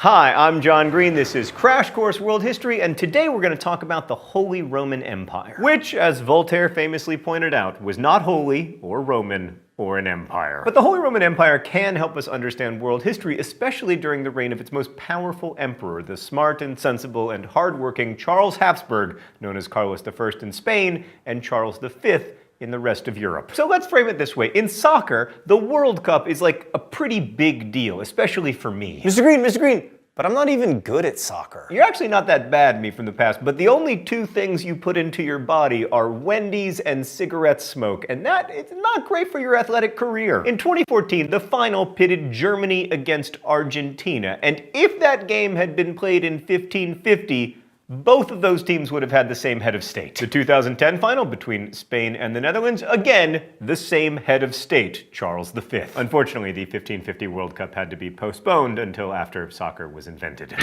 Hi, I'm John Green. This is Crash Course World History, and today we're going to talk about the Holy Roman Empire, which, as Voltaire famously pointed out, was not holy or Roman or an empire. But the Holy Roman Empire can help us understand world history, especially during the reign of its most powerful emperor, the smart and sensible and hardworking Charles Habsburg, known as Carlos I in Spain and Charles V in the rest of Europe. So let's frame it this way. In soccer, the World Cup is like a pretty big deal, especially for me. Mr. Green, but I'm not even good at soccer. You're actually not that bad, me from the past, but the only two things you put into your body are Wendy's and cigarette smoke, and that is not great for your athletic career. In 2014, the final pitted Germany against Argentina, and if that game had been played in 1550, both of those teams would have had the same head of state. The 2010 final between Spain and the Netherlands, again, the same head of state, Charles V. Unfortunately, the 1550 World Cup had to be postponed until after soccer was invented.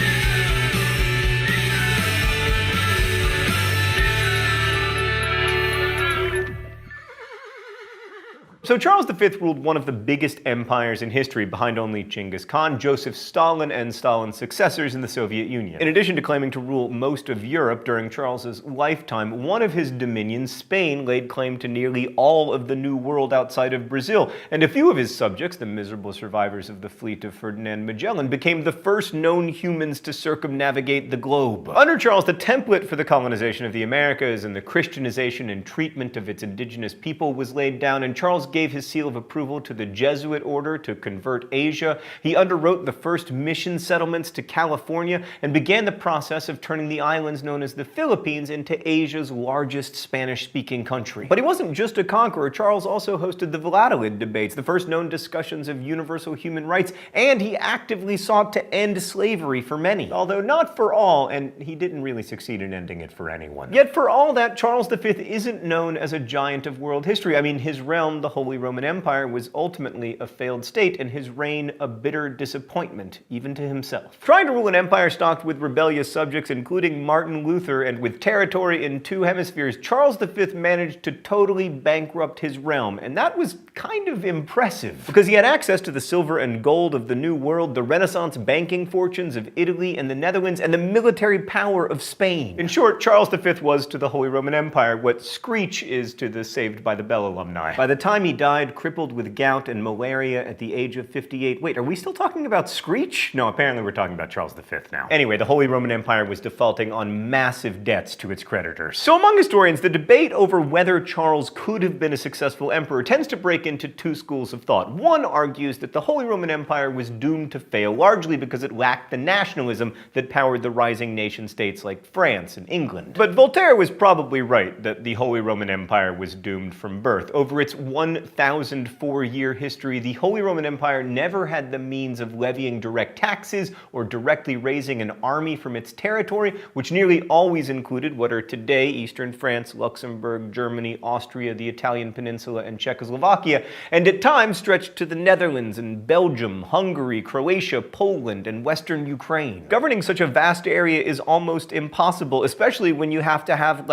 So Charles V ruled one of the biggest empires in history, behind only Genghis Khan, Joseph Stalin, and Stalin's successors in the Soviet Union. In addition to claiming to rule most of Europe during Charles's lifetime, one of his dominions, Spain, laid claim to nearly all of the New World outside of Brazil, and a few of his subjects, the miserable survivors of the fleet of Ferdinand Magellan, became the first known humans to circumnavigate the globe. Under Charles, the template for the colonization of the Americas and the Christianization and treatment of its indigenous people was laid down, and Charles gave his seal of approval to the Jesuit order to convert Asia. He underwrote the first mission settlements to California and began the process of turning the islands known as the Philippines into Asia's largest Spanish-speaking country. But he wasn't just a conqueror. Charles also hosted the Valladolid debates, the first known discussions of universal human rights, and he actively sought to end slavery for many, although not for all, and he didn't really succeed in ending it for anyone. Yet for all that, Charles V isn't known as a giant of world history. I mean, his realm, the Holy Roman Empire, was ultimately a failed state, and his reign a bitter disappointment, even to himself. Trying to rule an empire stocked with rebellious subjects, including Martin Luther, and with territory in two hemispheres, Charles V managed to totally bankrupt his realm, and that was kind of impressive, because he had access to the silver and gold of the New World, the Renaissance banking fortunes of Italy and the Netherlands, and the military power of Spain. In short, Charles V was to the Holy Roman Empire what Screech is to the Saved by the Bell alumni. By the time he died, crippled with gout and malaria at the age of 58. Wait, are we still talking about Screech? No, apparently we're talking about Charles V now. Anyway, the Holy Roman Empire was defaulting on massive debts to its creditors. So among historians, the debate over whether Charles could have been a successful emperor tends to break into two schools of thought. One argues that the Holy Roman Empire was doomed to fail, largely because it lacked the nationalism that powered the rising nation-states like France and England. But Voltaire was probably right that the Holy Roman Empire was doomed from birth. Over its 1,004-year history, the Holy Roman Empire never had the means of levying direct taxes or directly raising an army from its territory, which nearly always included what are today eastern France, Luxembourg, Germany, Austria, the Italian peninsula, and Czechoslovakia, and at times stretched to the Netherlands and Belgium, Hungary, Croatia, Poland, and western Ukraine. Governing such a vast area is almost impossible, especially when you have to have,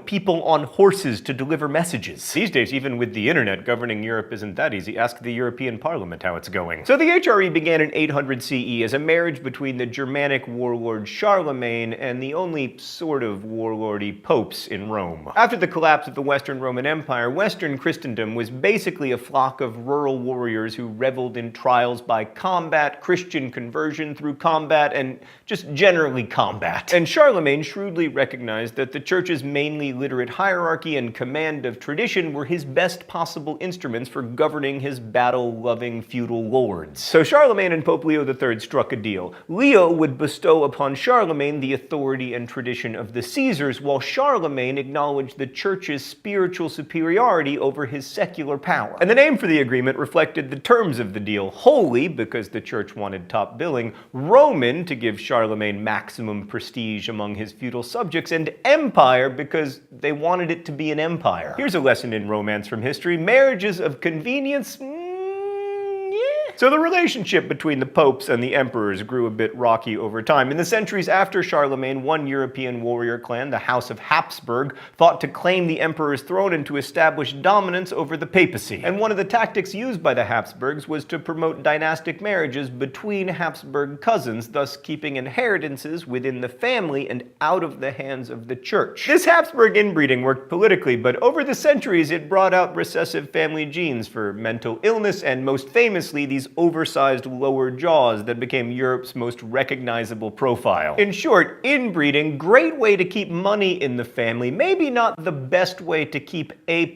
people on horses to deliver messages. These days, even with the internet, governing Europe isn't that easy. Ask the European Parliament how it's going. So the HRE began in 800 CE as a marriage between the Germanic warlord Charlemagne and the only sort of warlordy popes in Rome. After the collapse of the Western Roman Empire, Western Christendom was basically a flock of rural warriors who reveled in trials by combat, Christian conversion through combat, and just generally combat. And Charlemagne shrewdly recognized that the church's mainly literate hierarchy and command of tradition were his best possible instruments for governing his battle-loving feudal lords. So Charlemagne and Pope Leo III struck a deal. Leo would bestow upon Charlemagne the authority and tradition of the Caesars, while Charlemagne acknowledged the church's spiritual superiority over his secular power. And the name for the agreement reflected the terms of the deal: holy, because the church wanted top billing; Roman, to give Charlemagne maximum prestige among his feudal subjects; and empire, because they wanted it to be an empire. Here's a lesson in romance from history: marriages of convenience, yeah. So the relationship between the popes and the emperors grew a bit rocky over time. In the centuries after Charlemagne, one European warrior clan, the House of Habsburg, fought to claim the emperor's throne and to establish dominance over the papacy. And one of the tactics used by the Habsburgs was to promote dynastic marriages between Habsburg cousins, thus keeping inheritances within the family and out of the hands of the church. This Habsburg inbreeding worked politically, but over the centuries it brought out recessive family genes for mental illness and, most famously, these oversized lower jaws that became Europe's most recognizable profile. In short, inbreeding, great way to keep money in the family, maybe not the best way to keep A++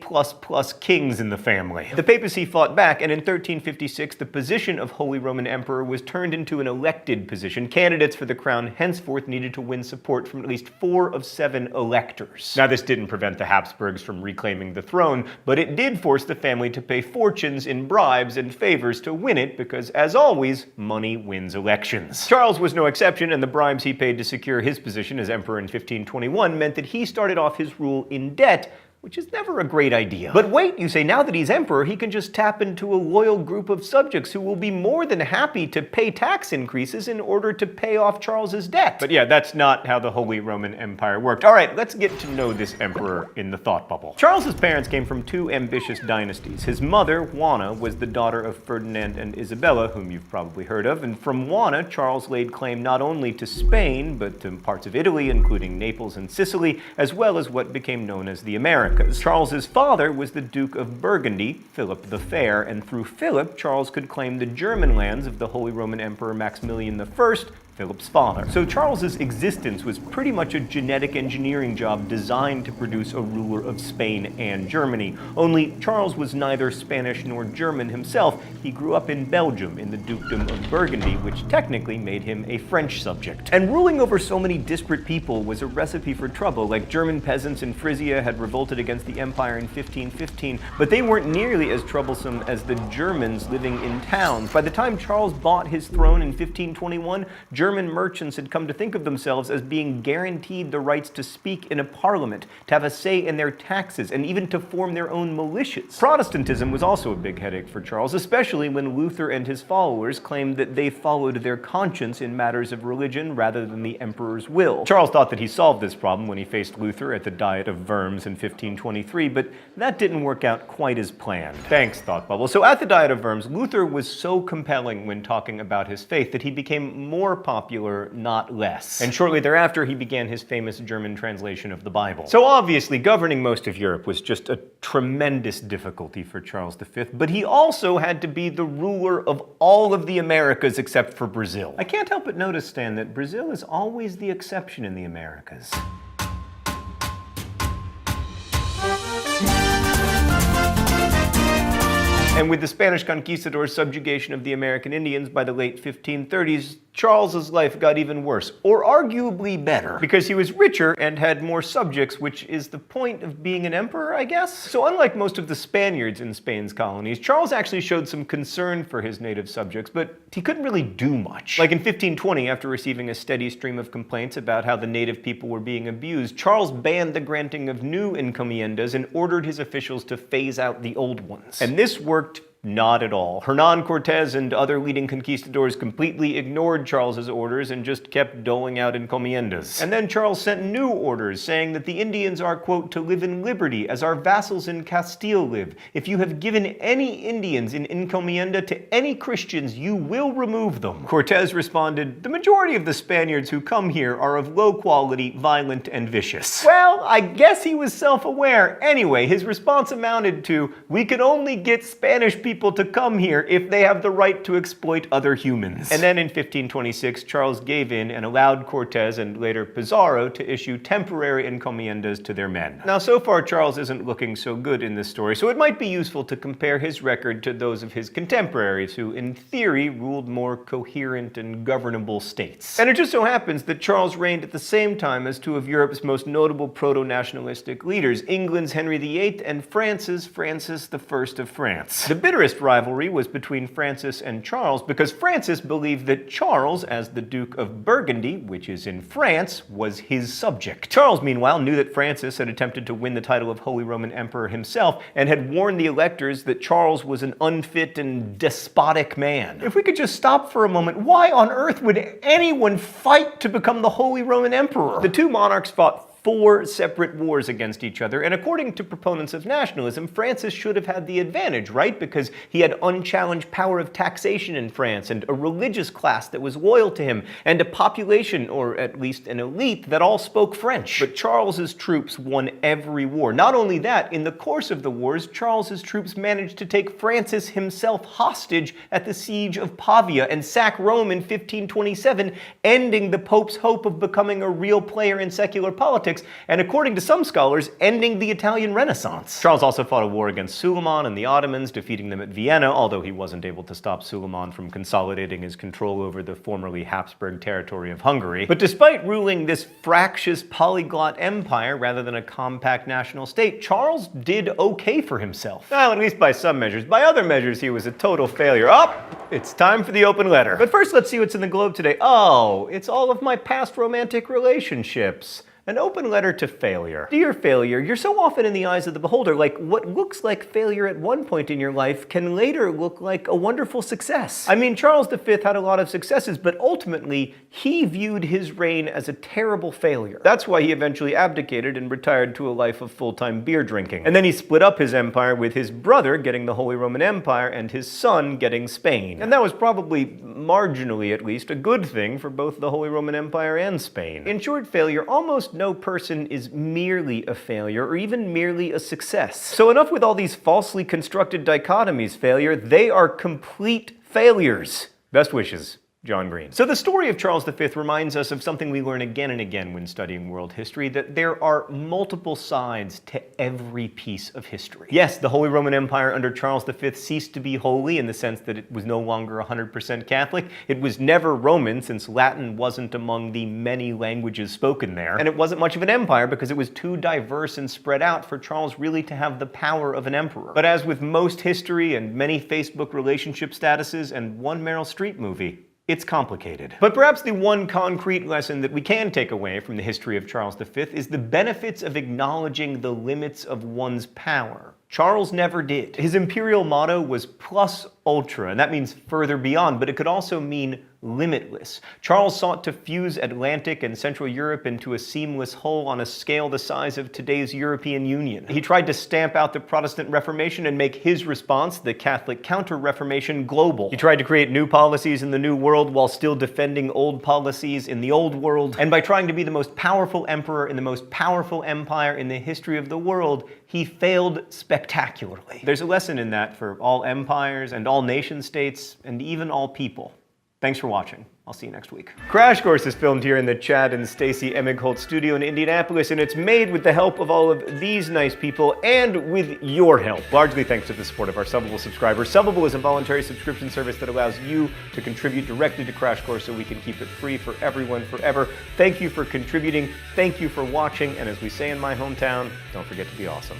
kings in the family. The papacy fought back, and in 1356 the position of Holy Roman Emperor was turned into an elected position. Candidates for the crown henceforth needed to win support from at least 4 of 7 electors. Now, this didn't prevent the Habsburgs from reclaiming the throne, but it did force the family to pay fortunes in bribes and favors to win it, because, as always, money wins elections. Charles was no exception, and the bribes he paid to secure his position as emperor in 1521 meant that he started off his rule in debt, which is never a great idea. But wait, you say, now that he's emperor, he can just tap into a loyal group of subjects who will be more than happy to pay tax increases in order to pay off Charles's debt. But yeah, that's not how the Holy Roman Empire worked. All right, let's get to know this emperor in the thought bubble. Charles's parents came from 2 ambitious dynasties. His mother, Juana, was the daughter of Ferdinand and Isabella, whom you've probably heard of, and from Juana, Charles laid claim not only to Spain, but to parts of Italy, including Naples and Sicily, as well as what became known as the Americas. Charles's father was the Duke of Burgundy, Philip the Fair, and through Philip, Charles could claim the German lands of the Holy Roman Emperor Maximilian I, Philip's father. So Charles's existence was pretty much a genetic engineering job designed to produce a ruler of Spain and Germany. Only Charles was neither Spanish nor German himself. He grew up in Belgium in the Dukedom of Burgundy, which technically made him a French subject. And ruling over so many disparate people was a recipe for trouble. Like, German peasants in Frisia had revolted against the empire in 1515, but they weren't nearly as troublesome as the Germans living in towns. By the time Charles bought his throne in 1521, German merchants had come to think of themselves as being guaranteed the rights to speak in a parliament, to have a say in their taxes, and even to form their own militias. Protestantism was also a big headache for Charles, especially when Luther and his followers claimed that they followed their conscience in matters of religion rather than the emperor's will. Charles thought that he solved this problem when he faced Luther at the Diet of Worms in 1523, but that didn't work out quite as planned. Thanks, Thought Bubble. So at the Diet of Worms, Luther was so compelling when talking about his faith that he became more popular, not less. And shortly thereafter, he began his famous German translation of the Bible. So obviously, governing most of Europe was just a tremendous difficulty for Charles V, but he also had to be the ruler of all of the Americas except for Brazil. I can't help but notice, Stan, that Brazil is always the exception in the Americas. And with the Spanish conquistadors' subjugation of the American Indians by the late 1530s, Charles's life got even worse, or arguably better, because he was richer and had more subjects, which is the point of being an emperor, I guess? So unlike most of the Spaniards in Spain's colonies, Charles actually showed some concern for his native subjects, but he couldn't really do much. Like in 1520, after receiving a steady stream of complaints about how the native people were being abused, Charles banned the granting of new encomiendas and ordered his officials to phase out the old ones. And this worked not at all. Hernan Cortez and other leading conquistadors completely ignored Charles's orders and just kept doling out encomiendas. And then Charles sent new orders saying that the Indians are, quote, to live in liberty as our vassals in Castile live. If you have given any Indians in encomienda to any Christians, you will remove them. Cortez responded, the majority of the Spaniards who come here are of low quality, violent, and vicious. Well, I guess he was self-aware. Anyway, his response amounted to, we can only get Spanish people to come here if they have the right to exploit other humans. And then in 1526, Charles gave in and allowed Cortez and later Pizarro to issue temporary encomiendas to their men. Now, so far, Charles isn't looking so good in this story, so it might be useful to compare his record to those of his contemporaries who, in theory, ruled more coherent and governable states. And it just so happens that Charles reigned at the same time as 2 of Europe's most notable proto-nationalistic leaders, England's Henry VIII and France's Francis I of France. The bitter bitterest rivalry was between Francis and Charles, because Francis believed that Charles, as the Duke of Burgundy, which is in France, was his subject. Charles, meanwhile, knew that Francis had attempted to win the title of Holy Roman Emperor himself, and had warned the electors that Charles was an unfit and despotic man. If we could just stop for a moment, why on earth would anyone fight to become the Holy Roman Emperor? The two monarchs fought 4 separate wars against each other, and according to proponents of nationalism, Francis should have had the advantage, right? Because he had unchallenged power of taxation in France, and a religious class that was loyal to him, and a population, or at least an elite, that all spoke French. But Charles's troops won every war. Not only that, in the course of the wars, Charles's troops managed to take Francis himself hostage at the siege of Pavia and sack Rome in 1527, ending the Pope's hope of becoming a real player in secular politics, and according to some scholars, ending the Italian Renaissance. Charles also fought a war against Suleiman and the Ottomans, defeating them at Vienna, although he wasn't able to stop Suleiman from consolidating his control over the formerly Habsburg territory of Hungary. But despite ruling this fractious polyglot empire rather than a compact national state, Charles did okay for himself. Well, at least by some measures. By other measures, he was a total failure. It's time for the open letter. But first, let's see what's in the Globe today. Oh, it's all of my past romantic relationships. An open letter to failure. Dear failure, you're so often in the eyes of the beholder, like what looks like failure at one point in your life can later look like a wonderful success. I mean, Charles V had a lot of successes, but ultimately, he viewed his reign as a terrible failure. That's why he eventually abdicated and retired to a life of full-time beer drinking. And then he split up his empire, with his brother getting the Holy Roman Empire and his son getting Spain. And that was probably, marginally at least, a good thing for both the Holy Roman Empire and Spain. In short, failure almost no person is merely a failure or even merely a success. So enough with all these falsely constructed dichotomies, failure. They are complete failures. Best wishes, John Green. So the story of Charles V reminds us of something we learn again and again when studying world history, that there are multiple sides to every piece of history. Yes, the Holy Roman Empire under Charles V ceased to be holy in the sense that it was no longer 100% Catholic. It was never Roman, since Latin wasn't among the many languages spoken there. And it wasn't much of an empire because it was too diverse and spread out for Charles really to have the power of an emperor. But as with most history and many Facebook relationship statuses and one Meryl Streep movie, it's complicated. But perhaps the one concrete lesson that we can take away from the history of Charles V is the benefits of acknowledging the limits of one's power. Charles never did. His imperial motto was plus ultra, and that means further beyond, but it could also mean limitless. Charles sought to fuse Atlantic and Central Europe into a seamless whole on a scale the size of today's European Union. He tried to stamp out the Protestant Reformation and make his response, the Catholic Counter-Reformation, global. He tried to create new policies in the New World while still defending old policies in the Old World. And by trying to be the most powerful emperor in the most powerful empire in the history of the world, he failed spectacularly. There's a lesson in that for all empires and all nation states and even all people. Thanks for watching. I'll see you next week. Crash Course is filmed here in the Chad and Stacy Emigholt studio in Indianapolis, and it's made with the help of all of these nice people and with your help, largely thanks to the support of our Subbable subscribers. Subbable is a voluntary subscription service that allows you to contribute directly to Crash Course so we can keep it free for everyone forever. Thank you for contributing, thank you for watching, and as we say in my hometown, don't forget to be awesome.